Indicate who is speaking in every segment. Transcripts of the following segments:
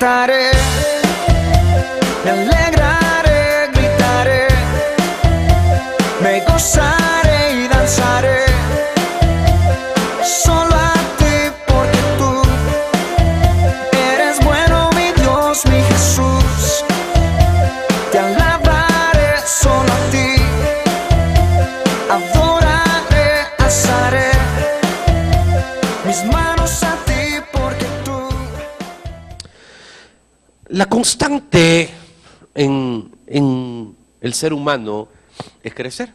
Speaker 1: cantaré, me alegraré, gritaré, me gozaré y danzaré, solo a ti porque tú eres bueno, mi Dios, mi Jesús. Te alabaré solo a ti, adoraré, alzaré mis manos a ti porque tú.
Speaker 2: La constante en el ser humano es crecer.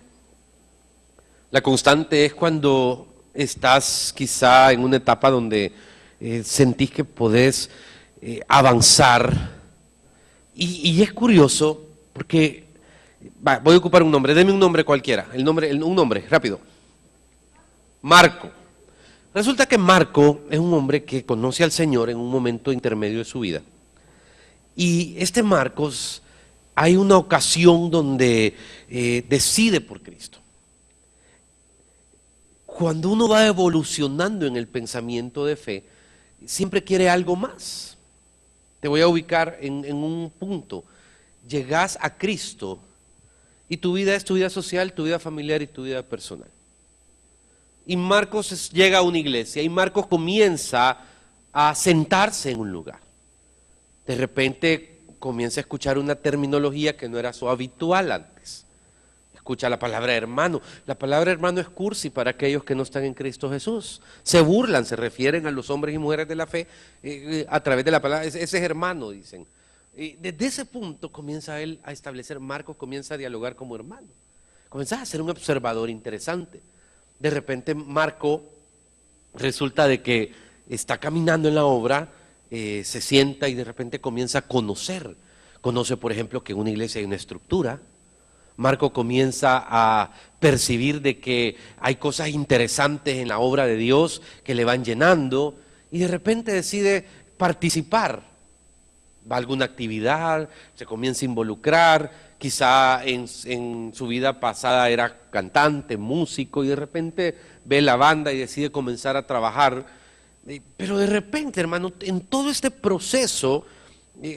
Speaker 2: La constante es cuando estás quizá en una etapa donde sentís que podés avanzar. Y es curioso porque, voy a ocupar un nombre, deme un nombre cualquiera, un nombre, rápido. Marco. Resulta que Marco es un hombre que conoce al Señor en un momento intermedio de su vida. Y este Marcos, hay una ocasión donde decide por Cristo. Cuando uno va evolucionando en el pensamiento de fe, siempre quiere algo más. Te voy a ubicar en un punto. Llegás a Cristo y tu vida es tu vida social, tu vida familiar y tu vida personal. Y Marcos llega a una iglesia y Marcos comienza a sentarse en un lugar. De repente comienza a escuchar una terminología que no era su habitual antes. Escucha la palabra hermano. La palabra hermano es cursi para aquellos que no están en Cristo Jesús. Se burlan, se refieren a los hombres y mujeres de la fe a través de la palabra. Ese es hermano, dicen. Desde ese punto comienza él a establecer, Marcos comienza a dialogar como hermano. Comienza a ser un observador interesante. De repente Marco resulta de que está caminando en la obra, se sienta y de repente comienza a conocer. Conoce, por ejemplo, que en una iglesia hay una estructura. Marco comienza a percibir de que hay cosas interesantes en la obra de Dios que le van llenando y de repente decide participar. Va a alguna actividad, se comienza a involucrar, quizá en su vida pasada era cantante, músico y de repente ve la banda y decide comenzar a trabajar. Pero de repente, hermano, en todo este proceso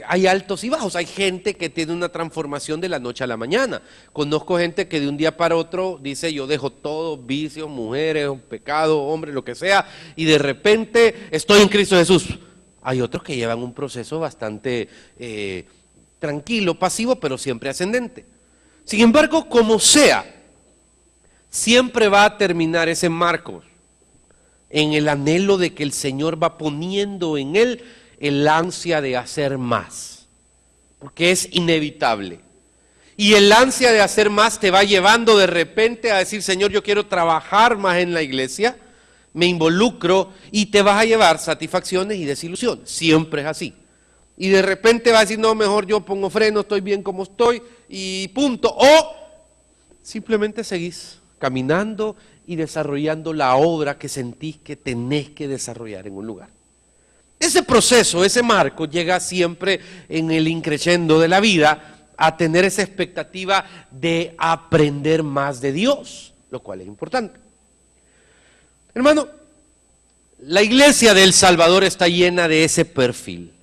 Speaker 2: hay altos y bajos. Hay gente que tiene una transformación de la noche a la mañana. Conozco gente que de un día para otro dice: yo dejo todo, vicios, mujeres, pecado, hombre, lo que sea, y de repente estoy en Cristo Jesús. Hay otros que llevan un proceso bastante tranquilo, pasivo, pero siempre ascendente. Sin embargo, como sea, siempre va a terminar ese Marcos en el anhelo de que el Señor va poniendo en él el ansia de hacer más, porque es inevitable. Y el ansia de hacer más te va llevando de repente a decir: Señor, yo quiero trabajar más en la iglesia, me involucro, y te vas a llevar satisfacciones y desilusiones. Siempre es así. Y de repente vas a decir: no, mejor yo pongo freno, estoy bien como estoy y punto. O simplemente seguís caminando y desarrollando la obra que sentís que tenés que desarrollar en un lugar. Ese proceso, ese Marco, llega siempre en el increciendo de la vida a tener esa expectativa de aprender más de Dios, lo cual es importante. Hermano, la iglesia de El Salvador está llena de ese perfil,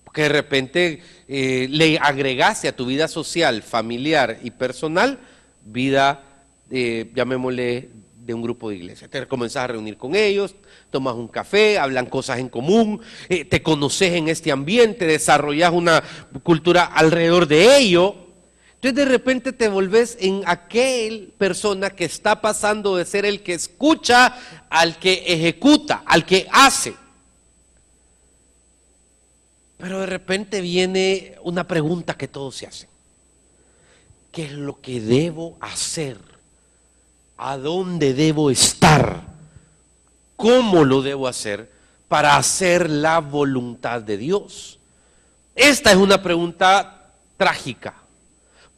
Speaker 2: porque de repente le agregaste a tu vida social, familiar y personal, vida, llamémosle, de un grupo de iglesia. Te comenzás a reunir con ellos, tomas un café, hablan cosas en común, te conoces en este ambiente, desarrollas una cultura alrededor de ello. Entonces de repente te volvés en aquel persona que está pasando de ser el que escucha al que ejecuta, al que hace. Pero de repente viene una pregunta que todos se hacen: ¿qué es lo que debo hacer? ¿A dónde debo estar? ¿Cómo lo debo hacer para hacer la voluntad de Dios? Esta es una pregunta trágica,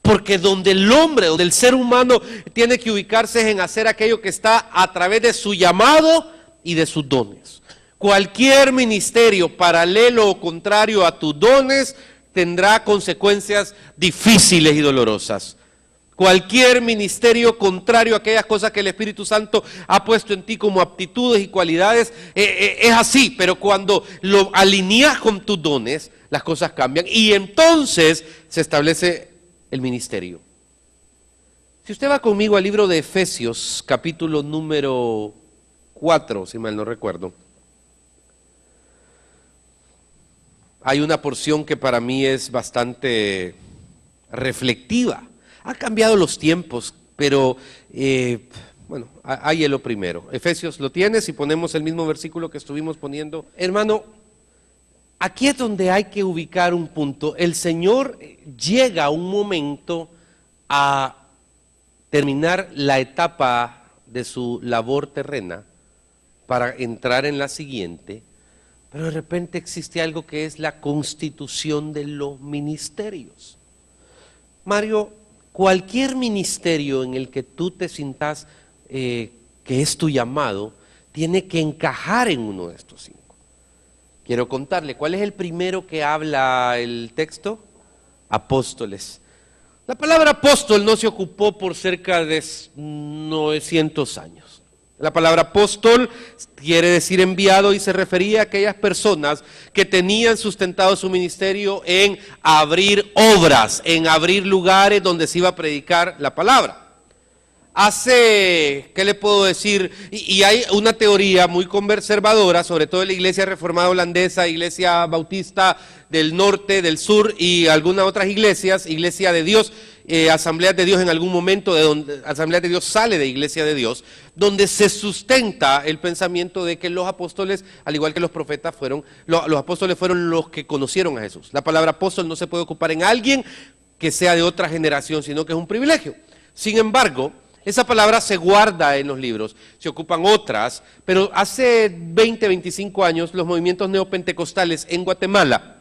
Speaker 2: porque donde el hombre, donde el ser humano tiene que ubicarse es en hacer aquello que está a través de su llamado y de sus dones. Cualquier ministerio paralelo o contrario a tus dones tendrá consecuencias difíciles y dolorosas. Cualquier ministerio contrario a aquellas cosas que el Espíritu Santo ha puesto en ti como aptitudes y cualidades, es así, pero cuando lo alineas con tus dones, las cosas cambian y entonces se establece el ministerio. Si usted va conmigo al libro de Efesios, capítulo número 4, si mal no recuerdo, hay una porción que para mí es bastante reflexiva. Han cambiado los tiempos, pero bueno, ahí es lo primero. Efesios lo tienes y ponemos el mismo versículo que estuvimos poniendo. Hermano, aquí es donde hay que ubicar un punto. El Señor llega a un momento a terminar la etapa de su labor terrena para entrar en la siguiente, pero de repente existe algo que es la constitución de los ministerios. Mario, cualquier ministerio en el que tú te sientas que es tu llamado, tiene que encajar en uno de estos 5. Quiero contarle, ¿cuál es el primero que habla el texto? Apóstoles. La palabra apóstol no se ocupó por cerca de 900 años. La palabra apóstol quiere decir enviado y se refería a aquellas personas que tenían sustentado su ministerio en abrir obras, en abrir lugares donde se iba a predicar la palabra. ¿Qué le puedo decir? Y hay una teoría muy conservadora, sobre todo en la iglesia reformada holandesa, iglesia bautista del norte, del sur y algunas otras iglesias, Iglesia de Dios, Asambleas de Dios en algún momento, de donde Asamblea de Dios sale de Iglesia de Dios, donde se sustenta el pensamiento de que los apóstoles, al igual que los profetas, los apóstoles fueron los que conocieron a Jesús. La palabra apóstol no se puede ocupar en alguien que sea de otra generación, sino que es un privilegio. Sin embargo, esa palabra se guarda en los libros, se ocupan otras, pero hace 20, 25 años los movimientos neopentecostales en Guatemala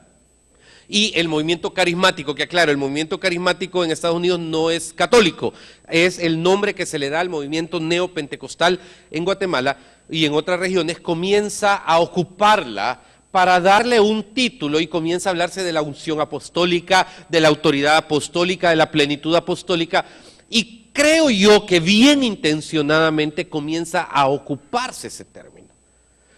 Speaker 2: y el movimiento carismático, que aclaro, el movimiento carismático en Estados Unidos no es católico, es el nombre que se le da al movimiento neopentecostal en Guatemala y en otras regiones, comienza a ocuparla para darle un título y comienza a hablarse de la unción apostólica, de la autoridad apostólica, de la plenitud apostólica, y creo yo que bien intencionadamente comienza a ocuparse ese término.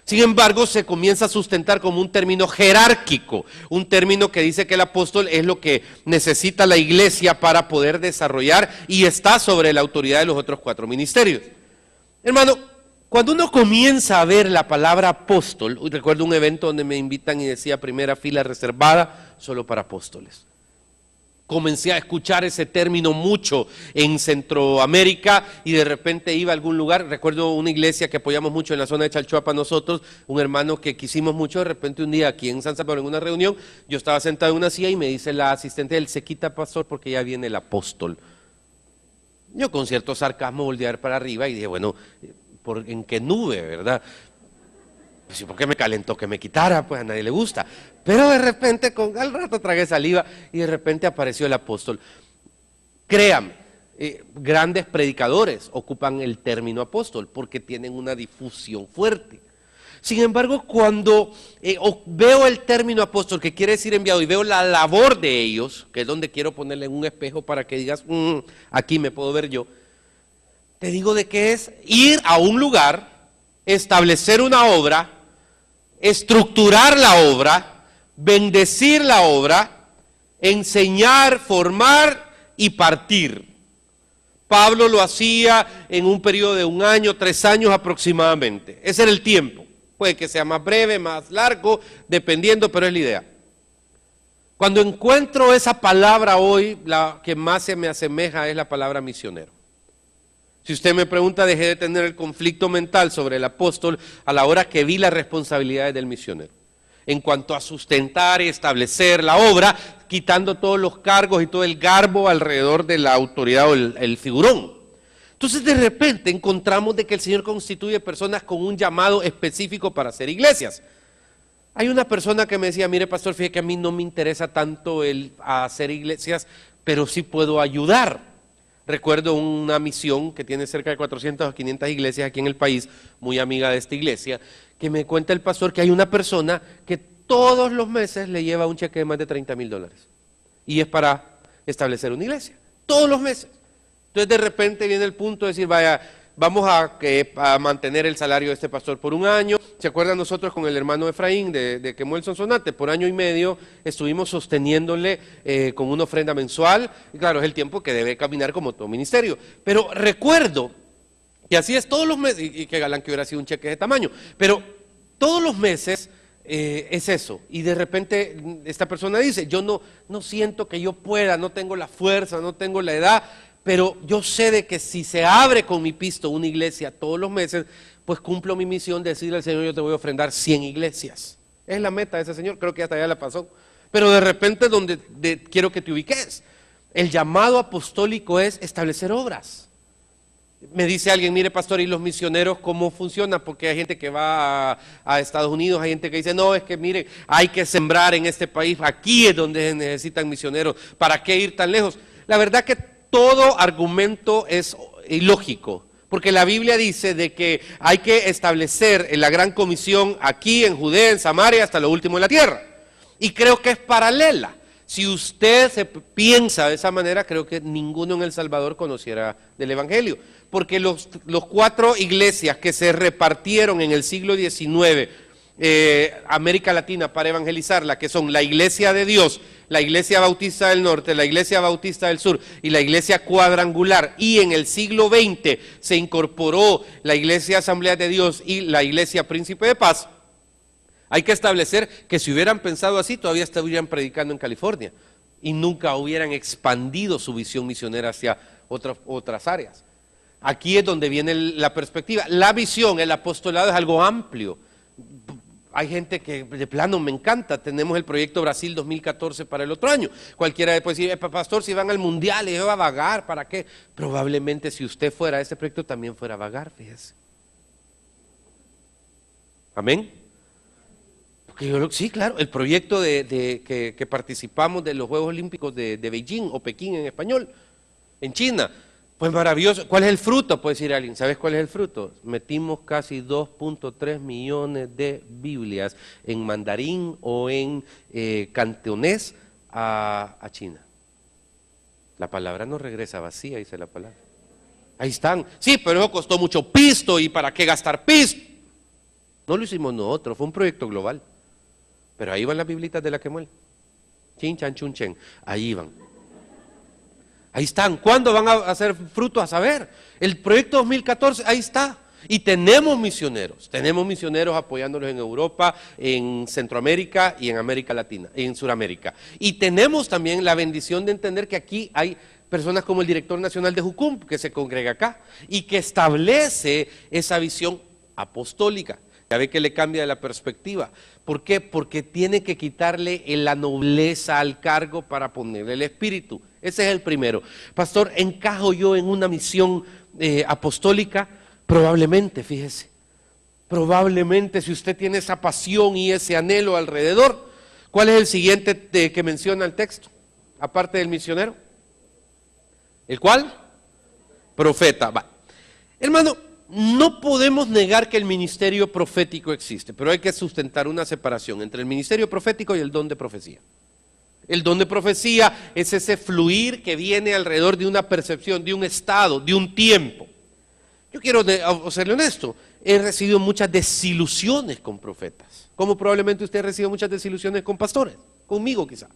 Speaker 2: Sin embargo, se comienza a sustentar como un término jerárquico, un término que dice que el apóstol es lo que necesita la iglesia para poder desarrollar y está sobre la autoridad de los otros 4 ministerios. Hermano, cuando uno comienza a ver la palabra apóstol, recuerdo un evento donde me invitan y decía primera fila reservada solo para apóstoles. Comencé a escuchar ese término mucho en Centroamérica y de repente iba a algún lugar. Recuerdo una iglesia que apoyamos mucho en la zona de Chalchuapa nosotros, un hermano que quisimos mucho. De repente un día aquí en San Salvador en una reunión, yo estaba sentado en una silla y me dice la asistente, él se quita pastor porque ya viene el apóstol. Yo con cierto sarcasmo volví a ver para arriba y dije, bueno, ¿en qué nube, verdad? Pues, ¿por qué me calentó que me quitara? Pues a nadie le gusta. Pero de repente, al rato tragué saliva y de repente apareció el apóstol. Créame, grandes predicadores ocupan el término apóstol porque tienen una difusión fuerte. Sin embargo, cuando veo el término apóstol, que quiere decir enviado, y veo la labor de ellos, que es donde quiero ponerle en un espejo para que digas, aquí me puedo ver yo, te digo de qué es ir a un lugar, establecer una obra, estructurar la obra, bendecir la obra, enseñar, formar y partir. Pablo lo hacía en un periodo de 1 año, 3 años aproximadamente. Ese era el tiempo. Puede que sea más breve, más largo, dependiendo, pero es la idea. Cuando encuentro esa palabra hoy, la que más se me asemeja es la palabra misionero. Si usted me pregunta, dejé de tener el conflicto mental sobre el apóstol a la hora que vi las responsabilidades del misionero. En cuanto a sustentar y establecer la obra, quitando todos los cargos y todo el garbo alrededor de la autoridad o el figurón. Entonces de repente encontramos de que el Señor constituye personas con un llamado específico para hacer iglesias. Hay una persona que me decía, mire pastor, fíjate que a mí no me interesa tanto el hacer iglesias, pero sí puedo ayudar. Recuerdo una misión que tiene cerca de 400 o 500 iglesias aquí en el país, muy amiga de esta iglesia, que me cuenta el pastor que hay una persona que todos los meses le lleva un cheque de más de $30,000 y es para establecer una iglesia, todos los meses. Entonces de repente viene el punto de decir, vaya, vamos a mantener el salario de este pastor por un año. ¿Se acuerdan nosotros con el hermano Efraín de Quemuel Sonsonate? Por año y medio estuvimos sosteniéndole con una ofrenda mensual. Y claro, es el tiempo que debe caminar como todo ministerio. Pero recuerdo que así es todos los meses, y que galán que hubiera sido un cheque de tamaño, pero todos los meses es eso. Y de repente esta persona dice, yo no siento que yo pueda, no tengo la fuerza, no tengo la edad, pero yo sé de que si se abre con mi pisto una iglesia todos los meses, pues cumplo mi misión de decirle al Señor, yo te voy a ofrendar 100 iglesias. Es la meta de ese señor, creo que hasta ya la pasó. Pero de repente quiero que te ubiques. El llamado apostólico es establecer obras. Me dice alguien, mire pastor, ¿y los misioneros cómo funcionan? Porque hay gente que va a Estados Unidos, hay gente que dice, no, es que mire, hay que sembrar en este país, aquí es donde se necesitan misioneros, ¿para qué ir tan lejos? La verdad que todo argumento es ilógico, porque la Biblia dice de que hay que establecer la gran comisión aquí en Judea, en Samaria, hasta lo último de la tierra. Y creo que es paralela. Si usted se piensa de esa manera, creo que ninguno en El Salvador conociera del Evangelio. Porque los 4 iglesias que se repartieron en el siglo XIX, América Latina, para evangelizarla, que son la Iglesia de Dios, la Iglesia Bautista del Norte, la Iglesia Bautista del Sur y la Iglesia Cuadrangular, y en el siglo XX se incorporó la Iglesia Asamblea de Dios y la Iglesia Príncipe de Paz, hay que establecer que si hubieran pensado así, todavía estarían predicando en California y nunca hubieran expandido su visión misionera hacia otras áreas. Aquí es donde viene la perspectiva. La visión, el apostolado es algo amplio. Hay gente que de plano me encanta. Tenemos el proyecto Brasil 2014 para el otro año. Cualquiera puede decir, pastor, si van al mundial, yo voy a vagar, ¿para qué? Probablemente si usted fuera a ese proyecto también fuera a vagar, fíjese. ¿Amén? Porque sí, claro, el proyecto que participamos de los Juegos Olímpicos de Beijing o Pekín en español, en China. Pues maravilloso. ¿Cuál es el fruto? Puede decir alguien. ¿Sabes cuál es el fruto? Metimos casi 2.3 millones de Biblias en mandarín o en cantonés a China. La palabra no regresa vacía, dice la palabra. Ahí están. Sí, pero eso costó mucho pisto. ¿Y para qué gastar pisto? No lo hicimos nosotros, fue un proyecto global. Pero ahí van las Biblitas de la Quemuel. Chin, chan, chun, chen. Ahí van. Ahí están. ¿Cuándo van a hacer fruto? A saber. El proyecto 2014, ahí está. Y tenemos misioneros apoyándolos en Europa, en Centroamérica y en América Latina, en Sudamérica. Y tenemos también la bendición de entender que aquí hay personas como el director nacional de Jucum, que se congrega acá, y que establece esa visión apostólica. Ya ve que le cambia la perspectiva. ¿Por qué? Porque tiene que quitarle la nobleza al cargo para ponerle el espíritu. Ese es el primero. Pastor, ¿encajo yo en una misión apostólica? Probablemente, fíjese. Probablemente, si usted tiene esa pasión y ese anhelo alrededor. ¿Cuál es el siguiente que menciona el texto? Aparte del misionero. ¿El cuál? Profeta. Va. Hermano, no podemos negar que el ministerio profético existe, pero hay que sustentar una separación entre el ministerio profético y el don de profecía. El don de profecía es ese fluir que viene alrededor de una percepción, de un estado, de un tiempo. Yo quiero serle honesto, he recibido muchas desilusiones con profetas, como probablemente usted recibe muchas desilusiones con pastores, conmigo quizá.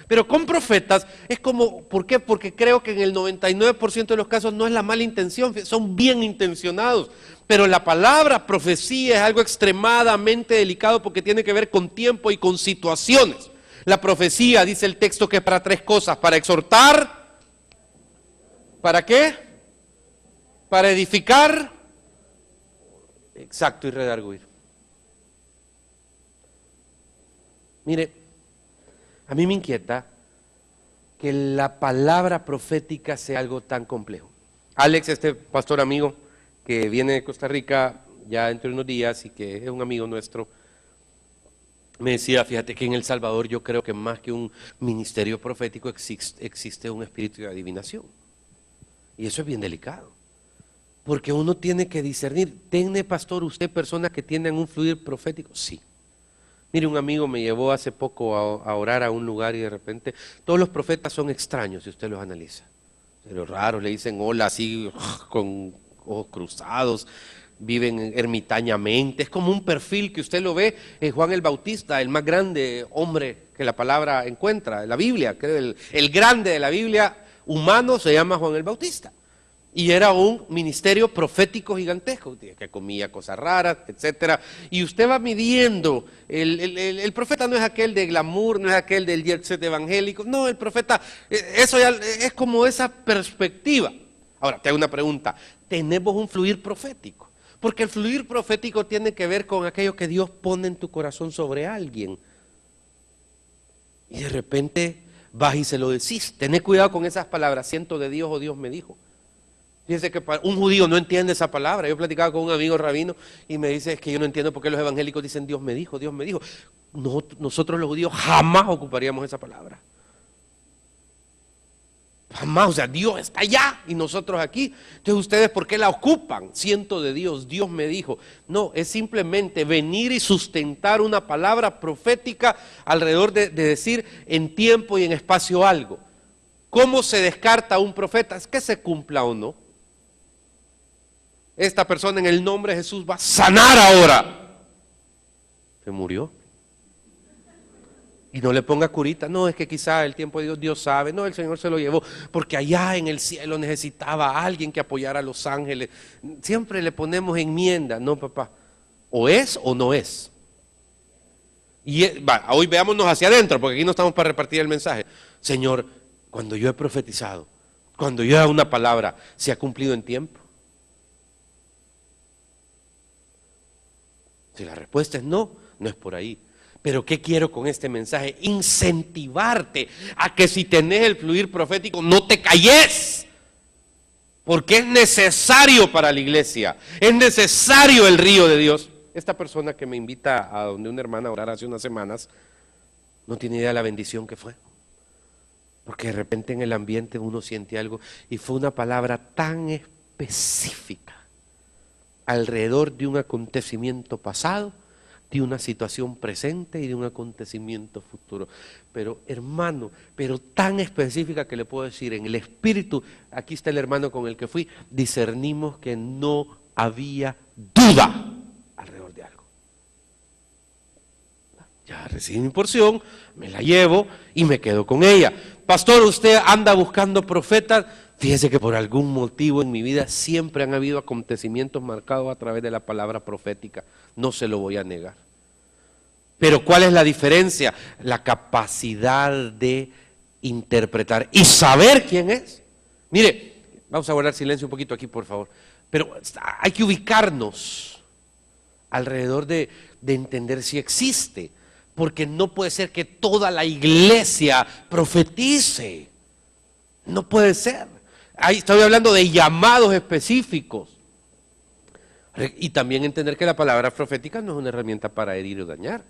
Speaker 2: Pero con profetas es como, ¿por qué? Porque creo que en el 99% de los casos no es la mala intención, son bien intencionados. Pero la palabra profecía es algo extremadamente delicado porque tiene que ver con tiempo y con situaciones. La profecía, dice el texto, que es para 3 cosas: para exhortar, ¿para qué? Para edificar, exacto, y redarguir. Mire, a mí me inquieta que la palabra profética sea algo tan complejo. Alex, este pastor amigo que viene de Costa Rica ya dentro de unos días y que es un amigo nuestro, me decía, fíjate que en El Salvador yo creo que más que un ministerio profético existe un espíritu de adivinación. Y eso es bien delicado, porque uno tiene que discernir. ¿Tiene, pastor, usted personas que tienen un fluir profético? Sí. Mire, un amigo me llevó hace poco a orar a un lugar y de repente todos los profetas son extraños si usted los analiza. Pero raros, le dicen hola así con ojos cruzados, viven ermitañamente. Es como un perfil que usted lo ve en Juan el Bautista, el más grande hombre que la palabra encuentra en la Biblia. Creo el grande de la Biblia humano se llama Juan el Bautista. Y era un ministerio profético gigantesco, que comía cosas raras, etcétera. Y usted va midiendo, el profeta no es aquel de glamour, no es aquel del jet set evangélico, no, el profeta, eso ya es como esa perspectiva. Ahora, te hago una pregunta, ¿tenemos un fluir profético? Porque el fluir profético tiene que ver con aquello que Dios pone en tu corazón sobre alguien. Y de repente vas y se lo decís. Tened cuidado con esas palabras, siento de Dios o Dios me dijo. Fíjense que un judío no entiende esa palabra. Yo platicaba con un amigo rabino y me dice, es que yo no entiendo por qué los evangélicos dicen Dios me dijo, Dios me dijo. Nosotros los judíos jamás ocuparíamos esa palabra. Jamás, o sea, Dios está allá y nosotros aquí. Entonces ustedes, ¿por qué la ocupan? Siento de Dios, Dios me dijo. No, es simplemente venir y sustentar una palabra profética alrededor de decir en tiempo y en espacio algo. ¿Cómo se descarta a un profeta? Es que se cumpla o no. Esta persona en el nombre de Jesús va a sanar ahora. Se murió. Y no le ponga curita, no, es que quizá el tiempo de Dios, Dios sabe, no, el Señor se lo llevó, porque allá en el cielo necesitaba a alguien que apoyara a los ángeles. Siempre le ponemos enmienda, no papá, o es o no es. Y hoy veámonos hacia adentro, porque aquí no estamos para repartir el mensaje. Señor, cuando yo he profetizado, cuando yo he dado una palabra, ¿se ha cumplido en tiempo? Si la respuesta es no, no es por ahí. Pero ¿qué quiero con este mensaje? Incentivarte a que si tenés el fluir profético no te calles. Porque es necesario para la iglesia. Es necesario el río de Dios. Esta persona que me invita a donde una hermana a orar hace unas semanas, no tiene idea de la bendición que fue. Porque de repente en el ambiente uno siente algo y fue una palabra tan específica alrededor de un acontecimiento pasado, de una situación presente y de un acontecimiento futuro. Pero hermano, pero tan específica que le puedo decir, en el espíritu, aquí está el hermano con el que fui, discernimos que no había duda alrededor de algo. Ya recibí mi porción, me la llevo y me quedo con ella. Pastor, usted anda buscando profetas. Fíjese que por algún motivo en mi vida siempre han habido acontecimientos marcados a través de la palabra profética. No se lo voy a negar. Pero ¿cuál es la diferencia? La capacidad de interpretar y saber quién es. Mire, vamos a guardar silencio un poquito aquí, por favor. Pero hay que ubicarnos alrededor de entender si existe. Porque no puede ser que toda la iglesia profetice. No puede ser. Ahí estoy hablando de llamados específicos. Y también entender que la palabra profética no es una herramienta para herir o dañar.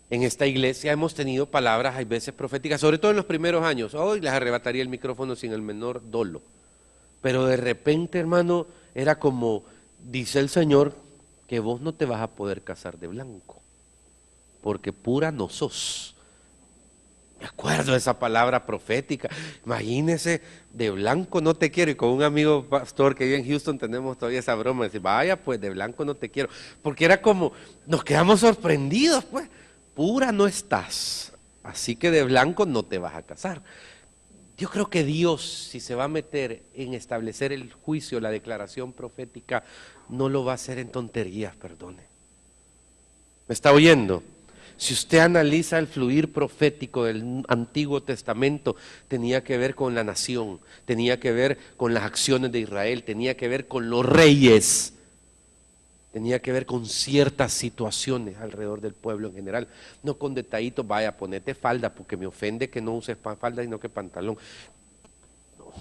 Speaker 2: En esta iglesia hemos tenido palabras, hay veces proféticas, sobre todo en los primeros años. Hoy les arrebataría el micrófono sin el menor dolo. Pero de repente, hermano, era como, dice el Señor, que vos no te vas a poder casar de blanco, porque pura no sos. Me acuerdo de esa palabra profética. Imagínese, de blanco no te quiero. Y con un amigo pastor que vive en Houston tenemos todavía esa broma. Dice, vaya pues, de blanco no te quiero. Porque era como, nos quedamos sorprendidos pues. Pura no estás. Así que de blanco no te vas a casar. Yo creo que Dios, si se va a meter en establecer el juicio, la declaración profética, no lo va a hacer en tonterías, perdone. ¿Me está oyendo? Si usted analiza el fluir profético del Antiguo Testamento, tenía que ver con la nación, tenía que ver con las acciones de Israel, tenía que ver con los reyes, tenía que ver con ciertas situaciones alrededor del pueblo en general, no con detallitos, vaya, ponete falda, porque me ofende que no uses falda sino que pantalón. No.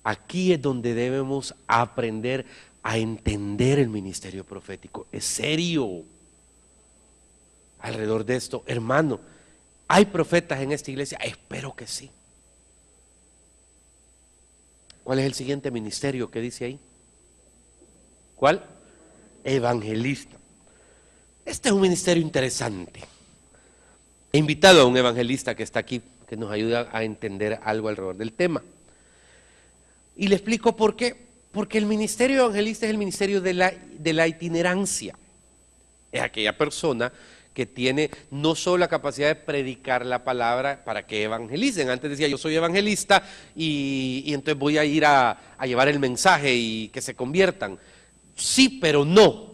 Speaker 2: Aquí es donde debemos aprender a entender el ministerio profético, es serio. Alrededor de esto, hermano, ¿hay profetas en esta iglesia? Espero que sí. ¿Cuál es el siguiente ministerio que dice ahí? ¿Cuál? Evangelista. Este es un ministerio interesante. He invitado a un evangelista que está aquí que nos ayuda a entender algo alrededor del tema. Y le explico por qué. Porque el ministerio evangelista es el ministerio de la itinerancia. Es aquella persona que tiene no solo la capacidad de predicar la palabra para que evangelicen. Antes decía, yo soy evangelista y entonces voy a ir a llevar el mensaje y que se conviertan. Sí, pero no.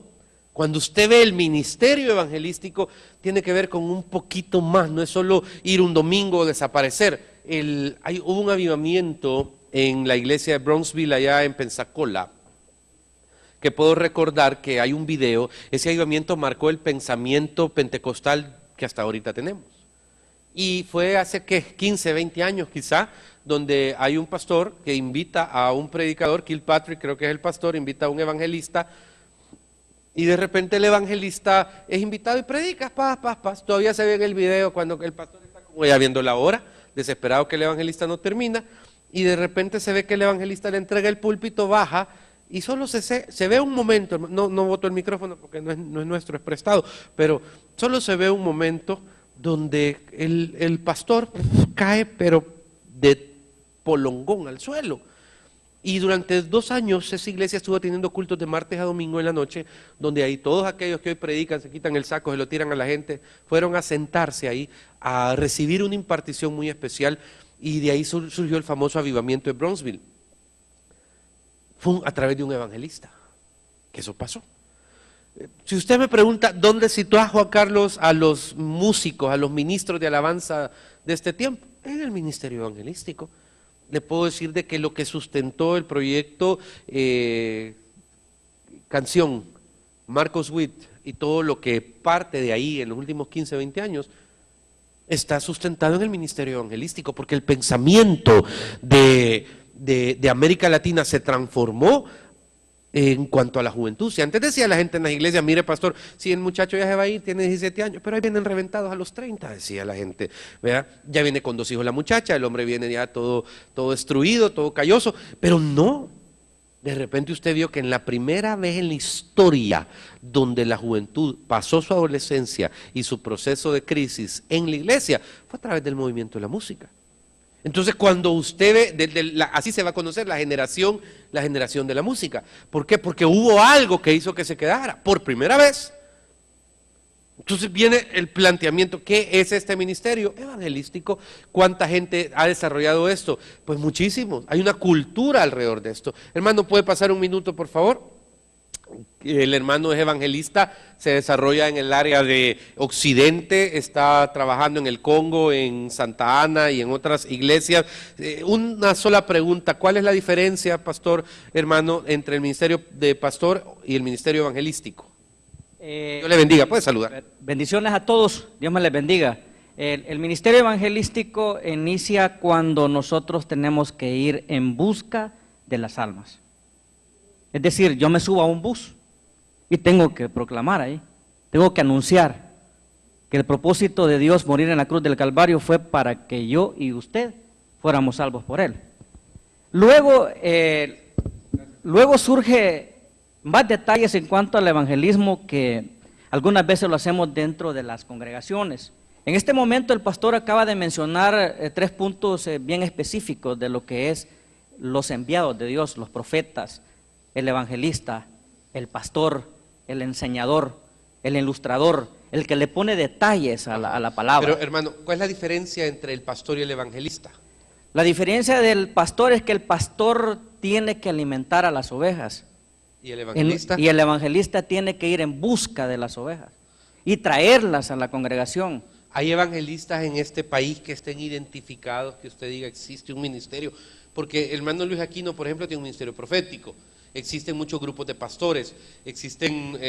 Speaker 2: Cuando usted ve el ministerio evangelístico, tiene que ver con un poquito más. No es solo ir un domingo o desaparecer. Hubo un avivamiento en la iglesia de Brownsville, allá en Pensacola, que puedo recordar que hay un video. Ese avivamiento marcó el pensamiento pentecostal que hasta ahorita tenemos. Y fue hace, ¿qué? 15, 20 años quizá, donde hay un pastor que invita a un predicador, Kilpatrick creo que es el pastor, invita a un evangelista, y de repente el evangelista es invitado y predica, todavía se ve en el video cuando el pastor está como ya viendo la hora, desesperado que el evangelista no termina, y de repente se ve que el evangelista le entrega el púlpito, baja, y solo se ve un momento, no boto el micrófono porque no es nuestro, es prestado, pero solo se ve un momento donde el pastor cae, pero de polongón al suelo. Y durante 2 años esa iglesia estuvo teniendo cultos de martes a domingo en la noche, donde ahí todos aquellos que hoy predican, se quitan el saco, se lo tiran a la gente, fueron a sentarse ahí a recibir una impartición muy especial. Y de ahí surgió el famoso avivamiento de Brownsville. Fue a través de un evangelista que eso pasó. Si usted me pregunta dónde situó a Juan Carlos a los músicos, a los ministros de alabanza de este tiempo, en el ministerio evangelístico. Le puedo decir de que lo que sustentó el proyecto Canción, Marcos Witt y todo lo que parte de ahí en los últimos 15, 20 años, está sustentado en el ministerio evangelístico, porque el pensamiento de América Latina se transformó en cuanto a la juventud. Si antes decía la gente en las iglesias, mire pastor, si el muchacho ya se va a ir, tiene 17 años, pero ahí vienen reventados a los 30, decía la gente, ¿verdad? Ya viene con 2 hijos la muchacha, el hombre viene ya todo destruido, todo calloso, pero no. De repente usted vio que en la primera vez en la historia donde la juventud pasó su adolescencia y su proceso de crisis en la iglesia, fue a través del movimiento de la música. Entonces cuando usted ve, así se va a conocer la generación de la música. ¿Por qué? Porque hubo algo que hizo que se quedara, por primera vez. Entonces viene el planteamiento, ¿qué es este ministerio evangelístico? ¿Cuánta gente ha desarrollado esto? Pues muchísimos, hay una cultura alrededor de esto. Hermano, ¿puede pasar un minuto, por favor? El hermano es evangelista, se desarrolla en el área de Occidente, está trabajando en el Congo, en Santa Ana y en otras iglesias. Una sola pregunta, ¿cuál es la diferencia, pastor, hermano, entre el ministerio de pastor y el ministerio evangelístico? Dios le bendiga, puede saludar.
Speaker 3: Bendiciones a todos, Dios me les bendiga. El ministerio evangelístico inicia cuando nosotros tenemos que ir en busca de las almas. Es decir, yo me subo a un bus y tengo que proclamar ahí, tengo que anunciar que el propósito de Dios morir en la cruz del Calvario fue para que yo y usted fuéramos salvos por Él. Luego surge más detalles en cuanto al evangelismo, que algunas veces lo hacemos dentro de las congregaciones. En este momento el pastor acaba de mencionar 3 puntos bien específicos de lo que es los enviados de Dios, los profetas, el evangelista, el pastor, el enseñador, el ilustrador, el que le pone detalles a la palabra.
Speaker 2: Pero hermano, ¿cuál es la diferencia entre el pastor y el evangelista?
Speaker 3: La diferencia del pastor es que el pastor tiene que alimentar a las ovejas.
Speaker 2: ¿Y el evangelista?
Speaker 3: Y el evangelista tiene que ir en busca de las ovejas y traerlas a la congregación.
Speaker 2: ¿Hay evangelistas en este país que estén identificados, que usted diga existe un ministerio? Porque el hermano Luis Aquino, por ejemplo, tiene un ministerio profético. Existen muchos grupos de pastores, existen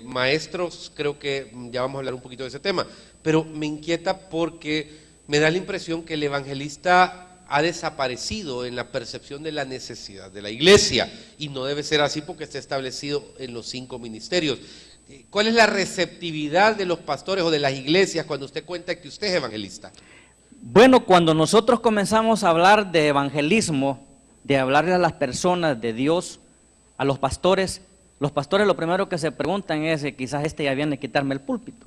Speaker 2: maestros, creo que ya vamos a hablar un poquito de ese tema, pero me inquieta porque me da la impresión que el evangelista ha desaparecido en la percepción de la necesidad de la iglesia, y no debe ser así porque está establecido en los 5 ministerios. ¿Cuál es la receptividad de los pastores o de las iglesias cuando usted cuenta que usted es evangelista?
Speaker 3: Bueno, cuando nosotros comenzamos a hablar de evangelismo, de hablarle a las personas de Dios, a los pastores lo primero que se preguntan es, quizás ya viene a quitarme el púlpito.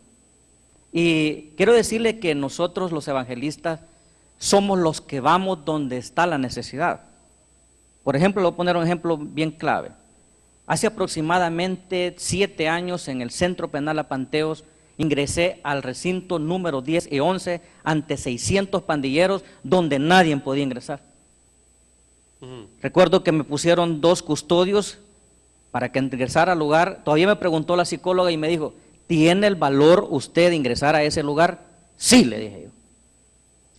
Speaker 3: Y quiero decirle que nosotros los evangelistas somos los que vamos donde está la necesidad. Por ejemplo, le voy a poner un ejemplo bien clave. Hace aproximadamente 7 años en el Centro Penal Apanteos ingresé al recinto número 10 y 11 ante 600 pandilleros donde nadie podía ingresar. Recuerdo que me pusieron 2 custodios para que ingresara al lugar. Todavía me preguntó la psicóloga y me dijo, ¿tiene el valor usted de ingresar a ese lugar? Sí, le dije yo.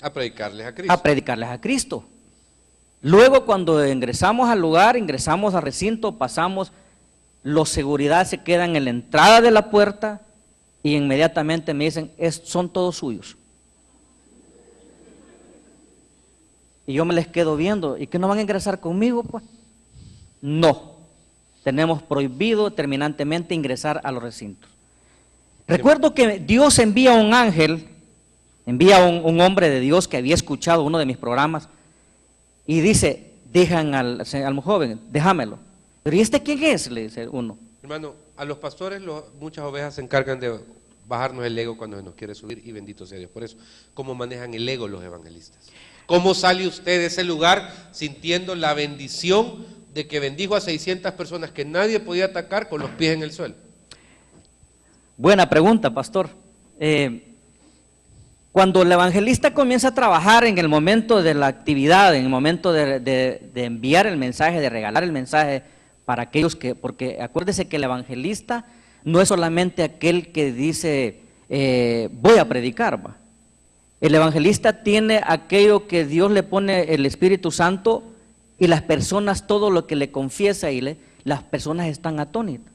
Speaker 2: A predicarles a Cristo.
Speaker 3: A predicarles a Cristo. Luego cuando ingresamos al lugar, ingresamos al recinto, pasamos, los seguridad se quedan en la entrada de la puerta y inmediatamente me dicen, son todos suyos. Y yo me les quedo viendo, ¿y que no van a ingresar conmigo? Pues no, tenemos prohibido terminantemente ingresar a los recintos. Recuerdo que Dios envía un ángel, envía un hombre de Dios que había escuchado uno de mis programas y dice, dejan al joven, déjamelo. Pero ¿y este quién es? Le dice uno.
Speaker 2: Hermano, a los pastores muchas ovejas se encargan de bajarnos el ego cuando se nos quiere subir y bendito sea Dios por eso. ¿Cómo manejan el ego los evangelistas? ¿Cómo sale usted de ese lugar sintiendo la bendición de que bendijo a 600 personas que nadie podía atacar con los pies en el suelo?
Speaker 3: Buena pregunta, pastor. Cuando el evangelista comienza a trabajar en el momento de la actividad, en el momento de enviar el mensaje, de regalar el mensaje para aquellos porque acuérdese que el evangelista no es solamente aquel que dice, voy a predicar, ¿va? El evangelista tiene aquello que Dios le pone el Espíritu Santo y las personas, todo lo que le confiesa las personas están atónitas,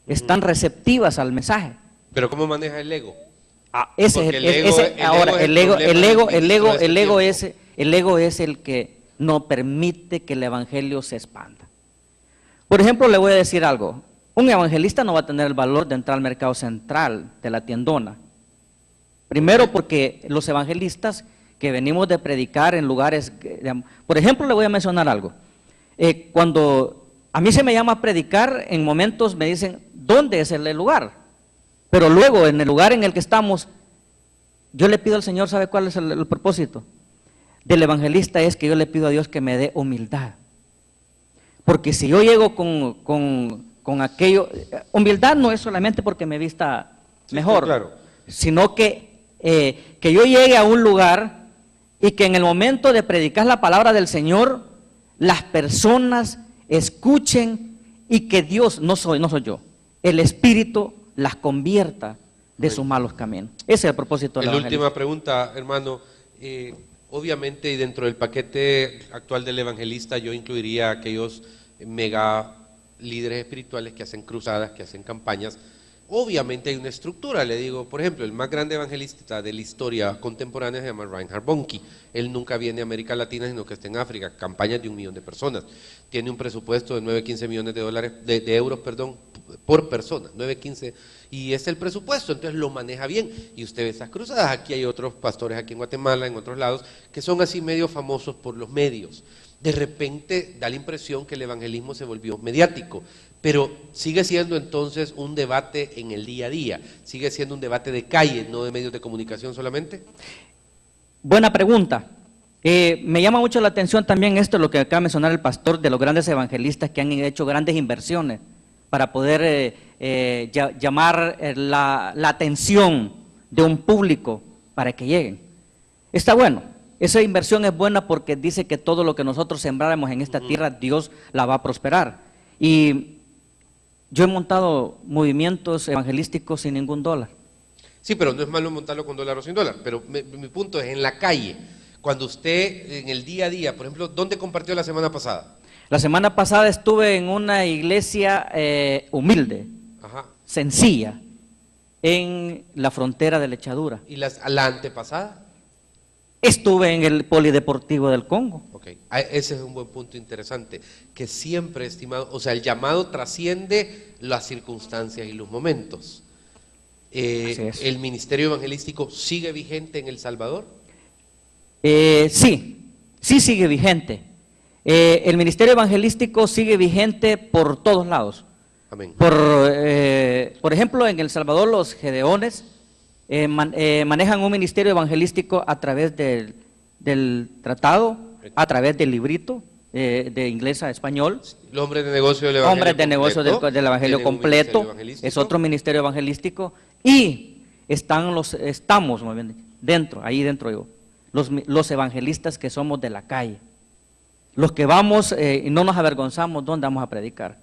Speaker 3: están receptivas al mensaje.
Speaker 2: Pero ¿cómo maneja el ego?
Speaker 3: El ego es el que no permite que el evangelio se expanda. Por ejemplo, le voy a decir algo. Un evangelista no va a tener el valor de entrar al mercado central de la tiendona. Primero porque los evangelistas que venimos de predicar en lugares, por ejemplo, le voy a mencionar algo. Cuando a mí se me llama a predicar, en momentos me dicen, ¿dónde es el lugar? Pero luego, en el lugar en el que estamos, yo le pido al Señor, ¿sabe cuál es el propósito del evangelista? Es que yo le pido a Dios que me dé humildad. Porque si yo llego con aquello, humildad no es solamente porque me vista mejor, sí, claro, sino que yo llegue a un lugar y que en el momento de predicar la palabra del Señor, las personas escuchen y que Dios, no soy yo, el Espíritu las convierta de sus malos caminos. Ese es el propósito de la evangelista.
Speaker 2: Última pregunta, hermano. Obviamente, y dentro del paquete actual del evangelista, yo incluiría a aquellos mega líderes espirituales que hacen cruzadas, que hacen campañas. Obviamente hay una estructura, le digo, por ejemplo, el más grande evangelista de la historia contemporánea se llama Reinhard Bonnke. Él nunca viene a América Latina, sino que está en África, campañas de 1 millón de personas. Tiene un presupuesto de 9-15 millones de euros por persona, 9-15, y es el presupuesto, entonces lo maneja bien. Y usted ve esas cruzadas, aquí hay otros pastores aquí en Guatemala, en otros lados, que son así medio famosos por los medios. De repente da la impresión que el evangelismo se volvió mediático, pero sigue siendo entonces un debate en el día a día, sigue siendo un debate de calle, no de medios de comunicación solamente.
Speaker 3: Buena pregunta. Me llama mucho la atención también esto, lo que acaba de mencionar el pastor, de los grandes evangelistas que han hecho grandes inversiones para poder llamar la atención de un público para que lleguen. Está bueno. Esa inversión es buena porque dice que todo lo que nosotros sembráramos en esta tierra, Dios la va a prosperar. Y yo he montado movimientos evangelísticos sin ningún dólar.
Speaker 2: Sí, pero no es malo montarlo con dólar o sin dólar. Pero mi punto es, en la calle, cuando usted en el día a día, por ejemplo, ¿dónde compartió la semana pasada? La semana pasada estuve en una iglesia humilde, sencilla, en la frontera de la Echadura. ¿Y la antepasada? Estuve en el Polideportivo del Congo. Ok, ese es un buen punto interesante, que siempre, estimado, o sea, el llamado trasciende las circunstancias y los momentos. ¿El ministerio evangelístico sigue vigente en El Salvador? Sí sigue vigente. El ministerio evangelístico sigue vigente por todos lados. Amén. Por ejemplo, en El Salvador los gedeones manejan un ministerio evangelístico a través del
Speaker 3: del tratado a través del librito de inglés a español.
Speaker 2: Los hombres de negocio del evangelio
Speaker 3: Hombres de negocio del evangelio
Speaker 2: tienen un
Speaker 3: completo,
Speaker 2: ministerio evangelístico.
Speaker 3: es otro ministerio evangelístico, y estamos muy bien, ahí dentro yo, los evangelistas que somos de la calle, los que vamos y no nos avergonzamos dónde vamos a predicar.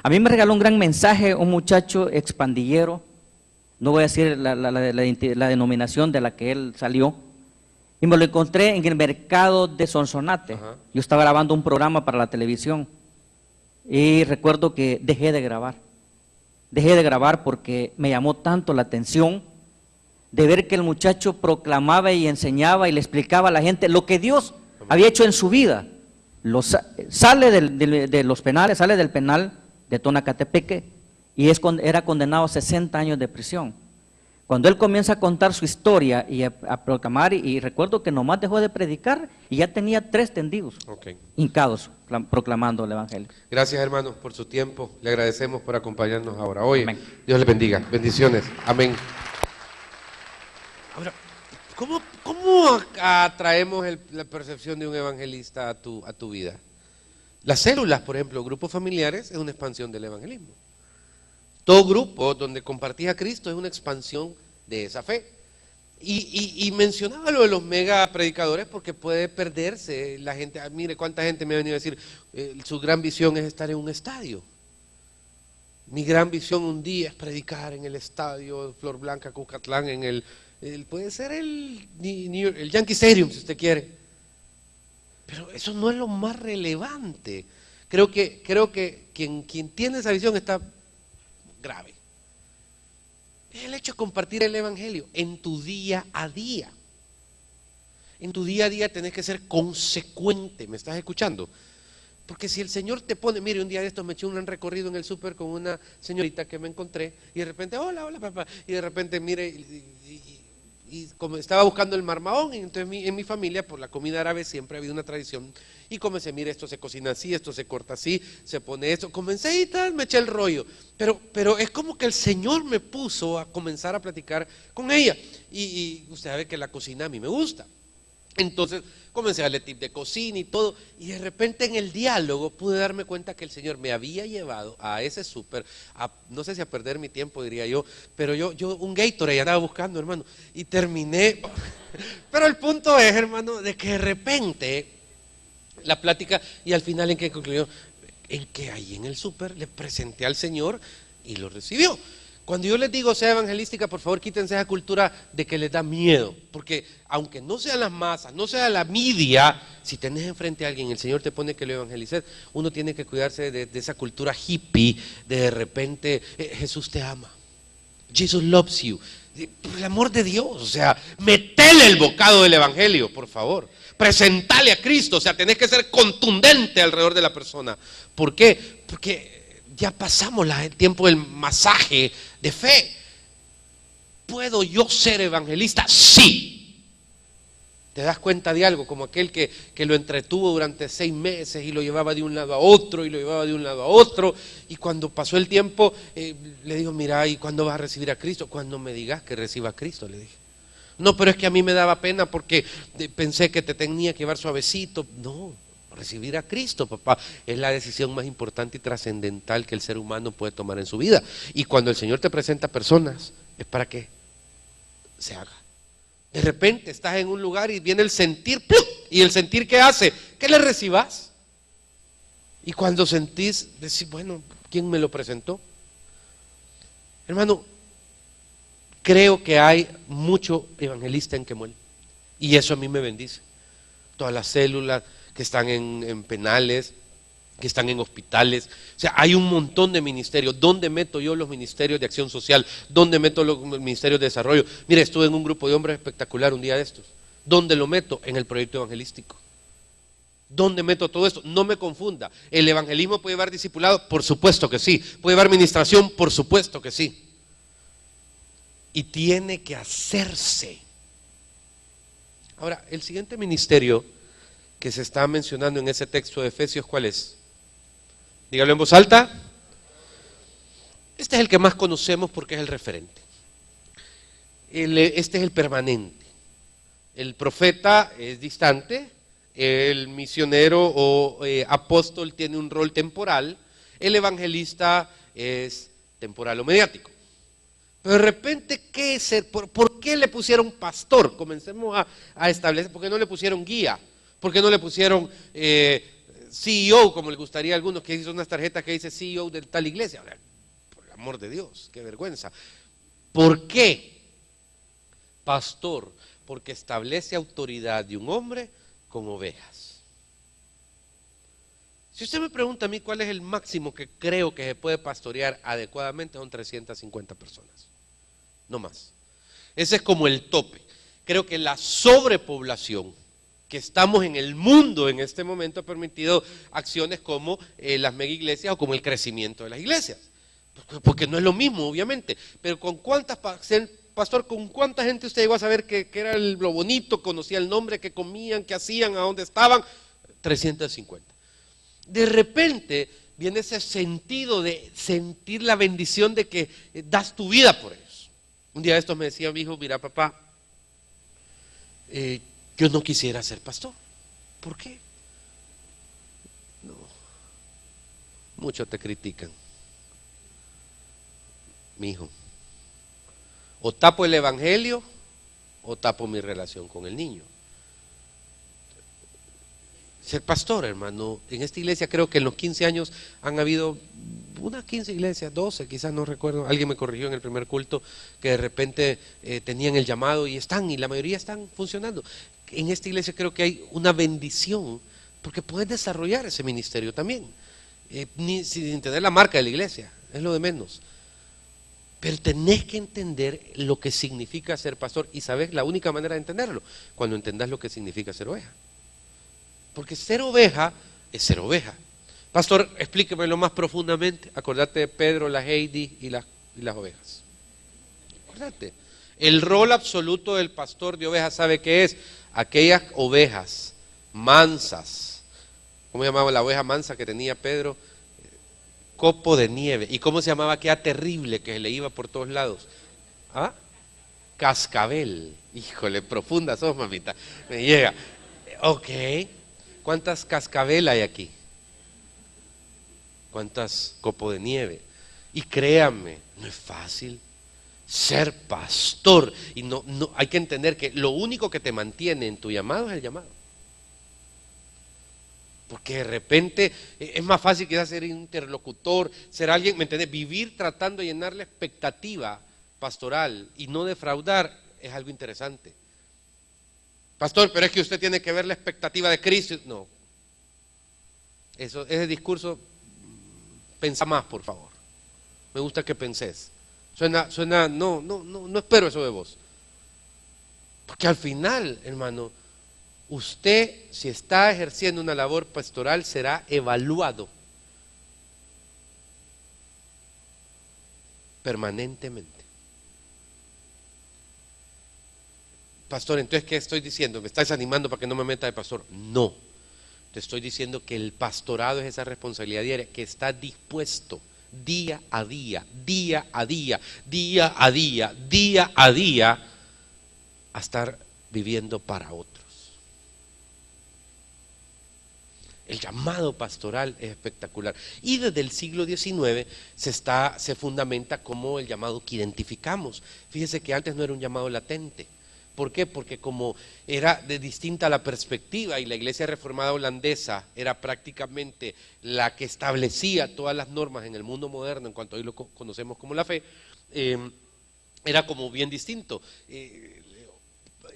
Speaker 3: A mí me regaló un gran mensaje un muchacho expandillero, no voy a decir la denominación de la que él salió, y me lo encontré en el mercado de Sonsonate.
Speaker 2: Ajá.
Speaker 3: Yo estaba grabando un programa para la televisión y recuerdo que dejé de grabar porque me llamó tanto la atención de ver que el muchacho proclamaba y enseñaba y le explicaba a la gente lo que Dios había hecho en su vida. Sale de los penales, sale del penal de Tonacatepeque y era condenado a 60 años de prisión. Cuando él comienza a contar su historia y a proclamar, y recuerdo que nomás dejó de predicar y ya tenía 3 tendidos, hincados, proclamando el evangelio.
Speaker 2: Gracias, hermanos, por su tiempo. Le agradecemos por acompañarnos ahora. Oye,
Speaker 3: Amén.
Speaker 2: Dios les bendiga. Bendiciones. Amén. Ahora, ¿cómo atraemos la percepción de un evangelista a tu vida? Las células, por ejemplo, grupos familiares, es una expansión del evangelismo. Todo grupo donde compartís a Cristo es una expansión de esa fe. Y mencionaba lo de los mega predicadores porque puede perderse la gente. Mire cuánta gente me ha venido a decir, su gran visión es estar en un estadio. Mi gran visión un día es predicar en el estadio Flor Blanca, Cucatlán, puede ser el Yankee Stadium si usted quiere. Pero eso no es lo más relevante. Creo que quien tiene esa visión está grave. Es el hecho de compartir el evangelio en tu día a día. En tu día a día tenés que ser consecuente. ¿Me estás escuchando? Porque si el Señor te pone, mire, un día de estos me eché un recorrido en el súper con una señorita que me encontré y de repente, hola papá, y de repente, mire, y como estaba buscando el marmaón, y entonces en mi familia, por la comida árabe siempre ha habido una tradición, y comencé, mire, esto se cocina así, esto se corta así, se pone esto, comencé y tal, me eché el rollo, pero es como que el Señor me puso a comenzar a platicar con ella, y usted sabe que la cocina a mí me gusta. Entonces comencé a darle tip de cocina y todo, y de repente en el diálogo pude darme cuenta que el Señor me había llevado a ese súper, no sé si a perder mi tiempo diría yo, pero yo un Gatorade andaba buscando, hermano, y terminé. Pero el punto es, hermano, de que de repente la plática, y al final en que concluyó, en que ahí en el súper le presenté al Señor y lo recibió. Cuando yo les digo sea evangelística, por favor quítense esa cultura de que les da miedo, porque aunque no sean las masas, no sea la media, si tenés enfrente a alguien, el Señor te pone que lo evangelices, uno tiene que cuidarse de esa cultura hippie, de repente, Jesús te ama, Jesus loves you, por el amor de Dios, o sea, metele el bocado del evangelio, por favor, presentale a Cristo, o sea, tenés que ser contundente alrededor de la persona. ¿Por qué? Porque ya pasamos el tiempo del masaje de fe. ¿Puedo yo ser evangelista? Sí. ¿Te das cuenta de algo? Como aquel que lo entretuvo durante 6 meses y lo llevaba de un lado a otro y lo llevaba de un lado a otro, y cuando pasó el tiempo le digo, mira, ¿y cuándo vas a recibir a Cristo? Cuando me digas que reciba a Cristo, le dije. No, pero es que a mí me daba pena porque pensé que te tenía que llevar suavecito. No, recibir a Cristo, papá, es la decisión más importante y trascendental que el ser humano puede tomar en su vida. Y cuando el Señor te presenta personas, es para que se haga. De repente estás en un lugar y viene el sentir, ¡plum! ¿Y el sentir qué hace? Que le recibas. Y cuando sentís, decís, bueno, ¿quién me lo presentó? Hermano, creo que hay mucho evangelista en Quemuel, y eso a mí me bendice. Todas las células que están en penales, que están en hospitales, o sea, hay un montón de ministerios. ¿Dónde meto yo los ministerios de acción social? ¿Dónde meto los ministerios de desarrollo? Mire, estuve en un grupo de hombres espectacular un día de estos. ¿Dónde lo meto? En el proyecto evangelístico. ¿Dónde meto todo esto? No me confunda. ¿El evangelismo puede llevar discipulado? Por supuesto que sí. ¿Puede llevar ministración? Por supuesto que sí. Y tiene que hacerse. Ahora, el siguiente ministerio que se está mencionando en ese texto de Efesios, ¿cuál es? Dígalo en voz alta. Este es el que más conocemos porque es el referente. Este es el permanente. El profeta es distante, el misionero o apóstol tiene un rol temporal, el evangelista es temporal o mediático. Pero de repente, ¿qué es por qué le pusieron pastor? Comencemos a establecer, ¿por qué no le pusieron guía? ¿Por qué no le pusieron CEO, como le gustaría a algunos, que hizo unas tarjetas que dice CEO de tal iglesia? Ahora, por el amor de Dios, qué vergüenza. ¿Por qué? Pastor, porque establece autoridad de un hombre con ovejas. Si usted me pregunta a mí cuál es el máximo que creo que se puede pastorear adecuadamente, son 350 personas, no más. Ese es como el tope. Creo que la sobrepoblación que estamos en el mundo en este momento ha permitido acciones como las mega iglesias o como el crecimiento de las iglesias. Porque no es lo mismo, obviamente, pero con cuántas, pastor, con cuánta gente usted llegó a saber que era lo bonito, conocía el nombre, que comían, que hacían, a dónde estaban. 350. De repente viene ese sentido de sentir la bendición de que das tu vida por ellos. Un día de estos me decía mi hijo, mira papá, yo no quisiera ser pastor. ¿Por qué? No, muchos te critican. Mi hijo, o tapo el evangelio o tapo mi relación con el niño. Ser pastor, hermano, en esta iglesia creo que en los 15 años han habido unas 15 iglesias, 12, quizás no recuerdo, alguien me corrigió en el primer culto, que de repente tenían el llamado y la mayoría están funcionando. En esta iglesia creo que hay una bendición, porque puedes desarrollar ese ministerio también, sin tener la marca de la iglesia, es lo de menos. Pero tenés que entender lo que significa ser pastor, y sabes la única manera de entenderlo, cuando entendás lo que significa ser oveja. Porque ser oveja es ser oveja. Pastor, explíquemelo más profundamente. Acordate de Pedro, la Heidi y las ovejas. Acordate. El rol absoluto del pastor de ovejas, ¿sabe qué es? Aquellas ovejas mansas. ¿Cómo se llamaba la oveja mansa que tenía Pedro? Copo de nieve. ¿Y cómo se llamaba aquella terrible que se le iba por todos lados? ¿Ah? Cascabel. Híjole, profunda sos, mamita. Me llega. Ok. ¿Cuántas cascabel hay aquí? ¿Cuántas copo de nieve? Y créanme, no es fácil ser pastor. Y no hay que entender que lo único que te mantiene en tu llamado es el llamado. Porque de repente es más fácil quizás ser interlocutor, ser alguien, ¿me entiendes? Vivir tratando de llenar la expectativa pastoral y no defraudar es algo interesante. Pastor, pero es que usted tiene que ver la expectativa de Cristo. No. Ese discurso, pensa más, por favor. Me gusta que pensés. No espero eso de vos. Porque al final, hermano, usted, si está ejerciendo una labor pastoral, será evaluado permanentemente. Pastor, entonces, ¿qué estoy diciendo? ¿Me estás animando para que no me meta de pastor? No, te estoy diciendo que el pastorado es esa responsabilidad diaria, que está dispuesto día a día, día a día, día a día, día a día, a estar viviendo para otros. El llamado pastoral es espectacular. Y desde el siglo XIX se fundamenta como el llamado que identificamos. Fíjese que antes no era un llamado latente. ¿Por qué? Porque como era distinta la perspectiva y la iglesia reformada holandesa era prácticamente la que establecía todas las normas en el mundo moderno, en cuanto hoy lo conocemos como la fe, era como bien distinto.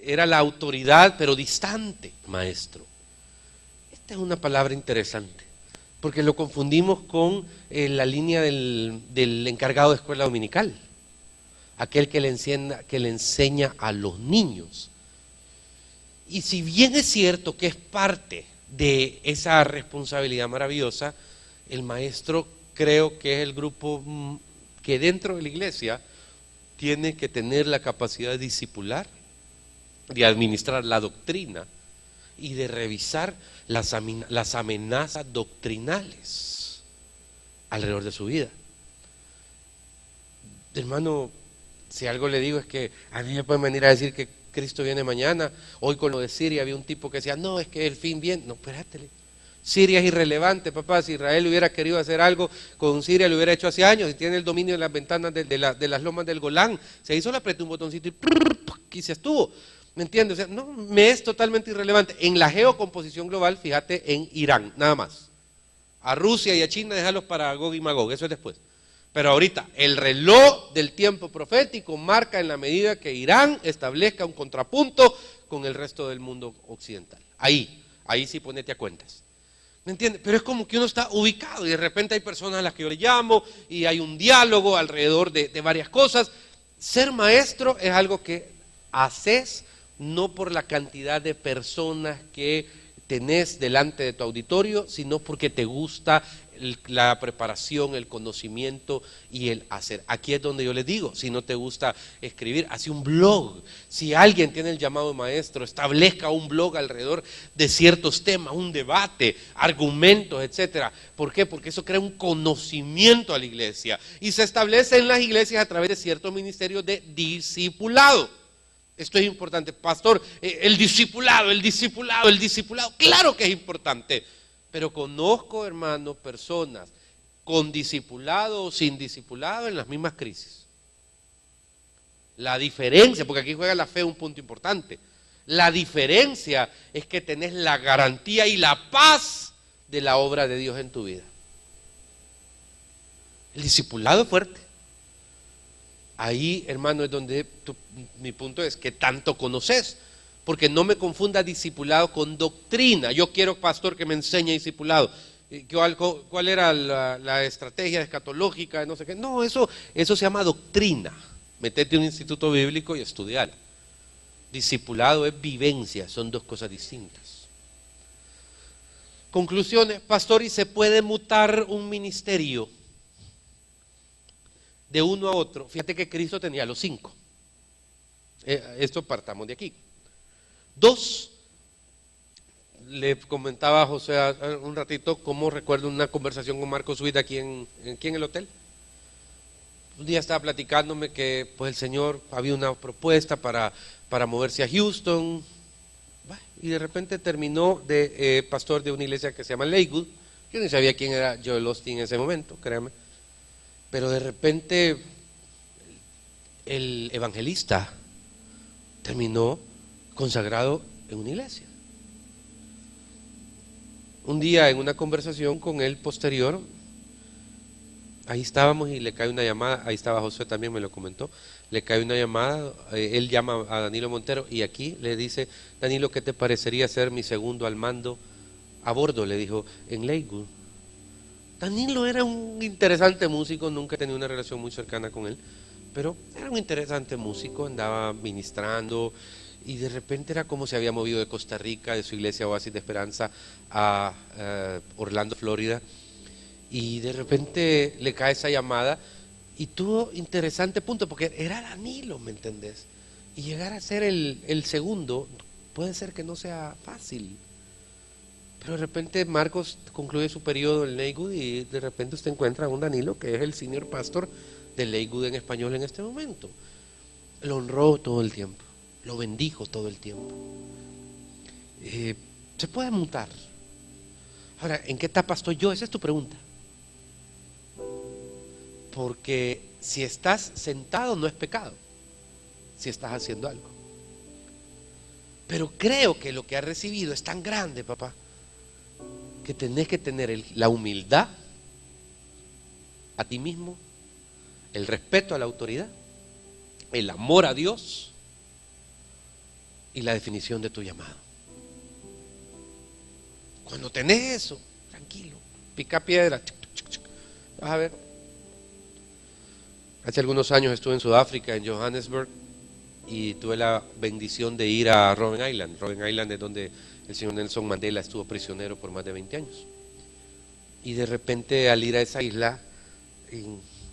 Speaker 2: Era la autoridad, pero distante, maestro. Esta es una palabra interesante, porque lo confundimos con la línea del encargado de escuela dominical. Aquel que le enseña a los niños. Y si bien es cierto que es parte de esa responsabilidad maravillosa, el maestro creo que es el grupo que dentro de la iglesia tiene que tener la capacidad de discipular, de administrar la doctrina y de revisar las amenazas doctrinales alrededor de su vida. Hermano, si algo le digo es que a mí me pueden venir a decir que Cristo viene mañana. Hoy con lo de Siria había un tipo que decía, no, es que el fin viene. No, espérate. Siria es irrelevante, papá. Si Israel hubiera querido hacer algo con Siria, lo hubiera hecho hace años. Si tiene el dominio de las ventanas de las lomas del Golán, se hizo, le apreté un botoncito y se estuvo. ¿Me entiendes? O sea, no, me es totalmente irrelevante. En la geocomposición global, fíjate en Irán, nada más. A Rusia y a China, déjalos para Gog y Magog, eso es después. Pero ahorita, el reloj del tiempo profético marca en la medida que Irán establezca un contrapunto con el resto del mundo occidental. Ahí sí ponete a cuentas. ¿Me entiendes? Pero es como que uno está ubicado y de repente hay personas a las que yo le llamo y hay un diálogo alrededor de varias cosas. Ser maestro es algo que haces no por la cantidad de personas que tenés delante de tu auditorio, sino porque te gusta la preparación, el conocimiento y el hacer. Aquí es donde yo les digo, si no te gusta escribir, haz un blog. Si alguien tiene el llamado de maestro, establezca un blog alrededor de ciertos temas, un debate, argumentos, etcétera. ¿Por qué? Porque eso crea un conocimiento a la iglesia y se establece en las iglesias a través de ciertos ministerios de discipulado. Esto es importante, pastor. El discipulado, claro que es importante. Pero conozco, hermano, personas con discipulado o sin discipulado en las mismas crisis. La diferencia, porque aquí juega la fe un punto importante. La diferencia es que tenés la garantía y la paz de la obra de Dios en tu vida. El discipulado es fuerte. Ahí, hermano, es donde mi punto es que tanto conoces. Porque no me confunda discipulado con doctrina. Yo quiero, pastor, que me enseñe discipulado. ¿Cuál era la estrategia escatológica? No sé qué. No, eso se llama doctrina. Metete en un instituto bíblico y estudiar. Discipulado es vivencia, son dos cosas distintas. Conclusiones, pastor, ¿y se puede mutar un ministerio de uno a otro? Fíjate que Cristo tenía los 5. Esto partamos de aquí. 2, le comentaba a José un ratito cómo recuerdo una conversación con Marcos Witt aquí en el hotel. Un día estaba platicándome que pues el Señor había una propuesta para moverse a Houston, y de repente terminó de pastor de una iglesia que se llama Lakewood. Yo ni sabía quién era Joel Osteen en ese momento, créame. Pero de repente el evangelista terminó consagrado en una iglesia. Un día en una conversación con él posterior, ahí estábamos y le cae una llamada, ahí estaba José también, me lo comentó, le cae una llamada, él llama a Danilo Montero y aquí le dice, Danilo, ¿qué te parecería ser mi segundo al mando a bordo? Le dijo, en Lakewood. Danilo era un interesante músico, nunca he tenido una relación muy cercana con él, pero era un interesante músico, andaba ministrando. Y de repente era como se había movido de Costa Rica, de su iglesia Oasis de Esperanza, a Orlando, Florida. Y de repente le cae esa llamada y tuvo interesante punto, porque era Danilo, ¿me entendés? Y llegar a ser el segundo puede ser que no sea fácil. Pero de repente Marcos concluye su periodo en Lakewood y de repente usted encuentra a un Danilo que es el senior pastor de Lakewood en español en este momento. Lo honró todo el tiempo. Lo bendijo todo el tiempo. Se puede mutar. Ahora, ¿en qué etapa estoy yo? Esa es tu pregunta. Porque si estás sentado no es pecado, si estás haciendo algo. Pero creo que lo que has recibido es tan grande, papá, que tenés que tener la humildad a ti mismo, el respeto a la autoridad, el amor a Dios y la definición de tu llamado. Cuando tenés eso, tranquilo, pica piedra, vas a ver. Hace algunos años estuve en Sudáfrica, en Johannesburg, y tuve la bendición de ir a Robben Island. Robben Island es donde el señor Nelson Mandela estuvo prisionero por más de 20 años. Y de repente al ir a esa isla,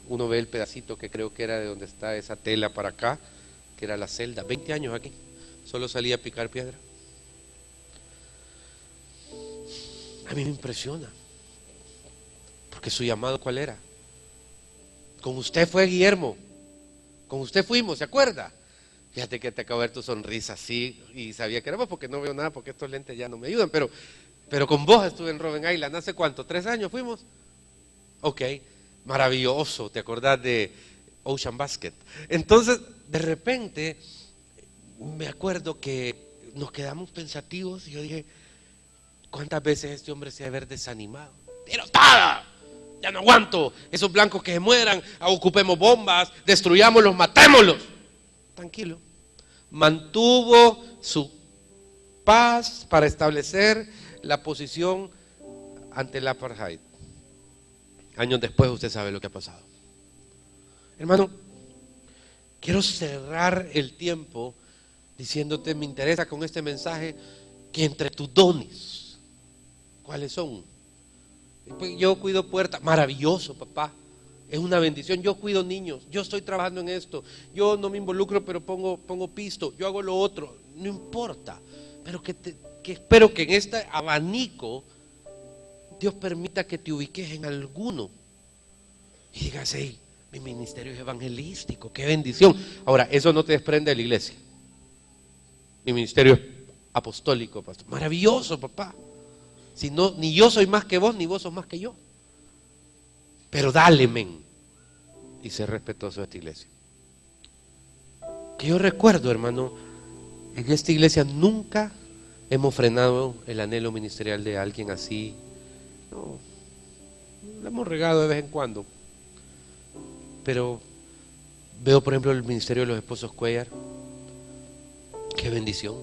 Speaker 2: uno ve el pedacito que creo que era de donde está esa tela para acá, que era la celda, 20 años aquí. Solo salía a picar piedra. A mí me impresiona. Porque su llamado, ¿cuál era? Con usted fue Guillermo. Con usted fuimos, ¿se acuerda? Fíjate que te acabo de ver tu sonrisa así y sabía que era vos porque no veo nada porque estos lentes ya no me ayudan, pero con vos estuve en Robben Island. ¿Hace cuánto? ¿3 años fuimos? Ok, maravilloso. ¿Te acordás de Ocean Basket? Entonces, de repente, me acuerdo que nos quedamos pensativos y yo dije, ¿cuántas veces este hombre se ha de haber desanimado? ¡Tirotada! Ya no aguanto. Esos blancos que se mueran, ocupemos bombas, destruyámoslos, matémoslos. Tranquilo. Mantuvo su paz para establecer la posición ante el apartheid. Años después usted sabe lo que ha pasado. Hermano, quiero cerrar el tiempo diciéndote, me interesa con este mensaje que entre tus dones, ¿cuáles son? Yo cuido puertas, maravilloso, papá. Es una bendición. Yo cuido niños, yo estoy trabajando en esto, yo no me involucro pero pongo pisto, yo hago lo otro, no importa, pero que espero que en este abanico Dios permita que te ubiques en alguno y digas, hey, mi ministerio es evangelístico, qué bendición. Ahora, eso no te desprende de la iglesia. Mi ministerio es apostólico, pastor. Maravilloso, papá. Si no, ni yo soy más que vos, ni vos sos más que yo. Pero dale, men. Y sé respetuoso de esta iglesia. Que yo recuerdo, hermano, en esta iglesia nunca hemos frenado el anhelo ministerial de alguien así. No, lo hemos regado de vez en cuando. Pero veo, por ejemplo, el ministerio de los esposos Cuellar. Qué bendición.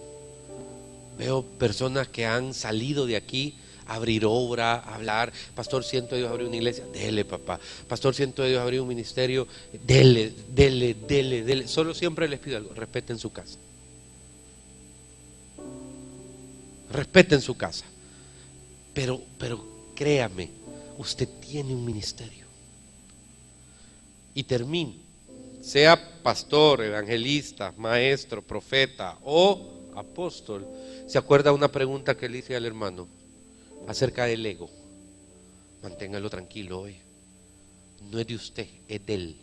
Speaker 2: Veo personas que han salido de aquí a abrir obra, a hablar. Pastor, siento a Dios abrir una iglesia. Dele, papá. Pastor, siento a Dios abrir un ministerio. Dele, dele, dele, dele. Solo siempre les pido algo. Respeten su casa. Respeten su casa. Pero créame, usted tiene un ministerio. Y termino. Sea pastor, evangelista, maestro, profeta o apóstol, ¿se acuerda una pregunta que le hice al hermano acerca del ego? Manténgalo tranquilo hoy. No es de usted, es de él.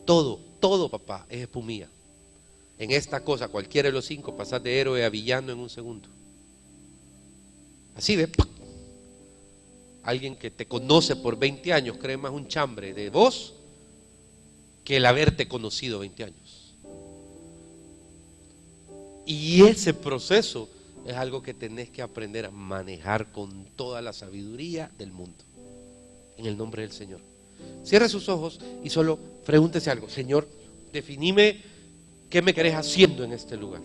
Speaker 2: Todo, papá, es espumilla. En esta cosa, cualquiera de los 5, pasás de héroe a villano en un segundo. Así de alguien que te conoce por 20 años cree más un chambre de vos que el haberte conocido 20 años. Y ese proceso es algo que tenés que aprender a manejar con toda la sabiduría del mundo. En el nombre del Señor. Cierre sus ojos y solo pregúntese algo. Señor, definime qué me querés haciendo en este lugar.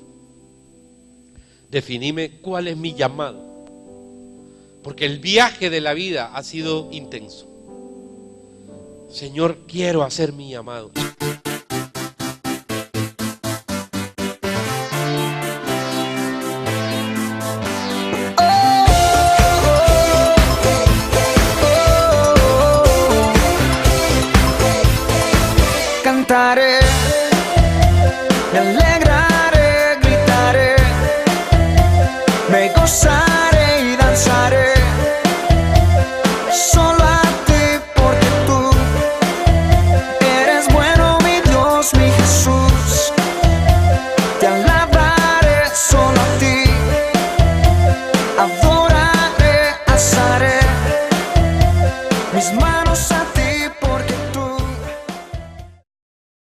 Speaker 2: Definime cuál es mi llamado. Porque el viaje de la vida ha sido intenso. Señor, quiero hacer mi llamado.
Speaker 1: Cantaré, me alegraré, gritaré, me gozaré y danzaré. Solo a ti, porque tú eres bueno, mi Dios, mi Jesús.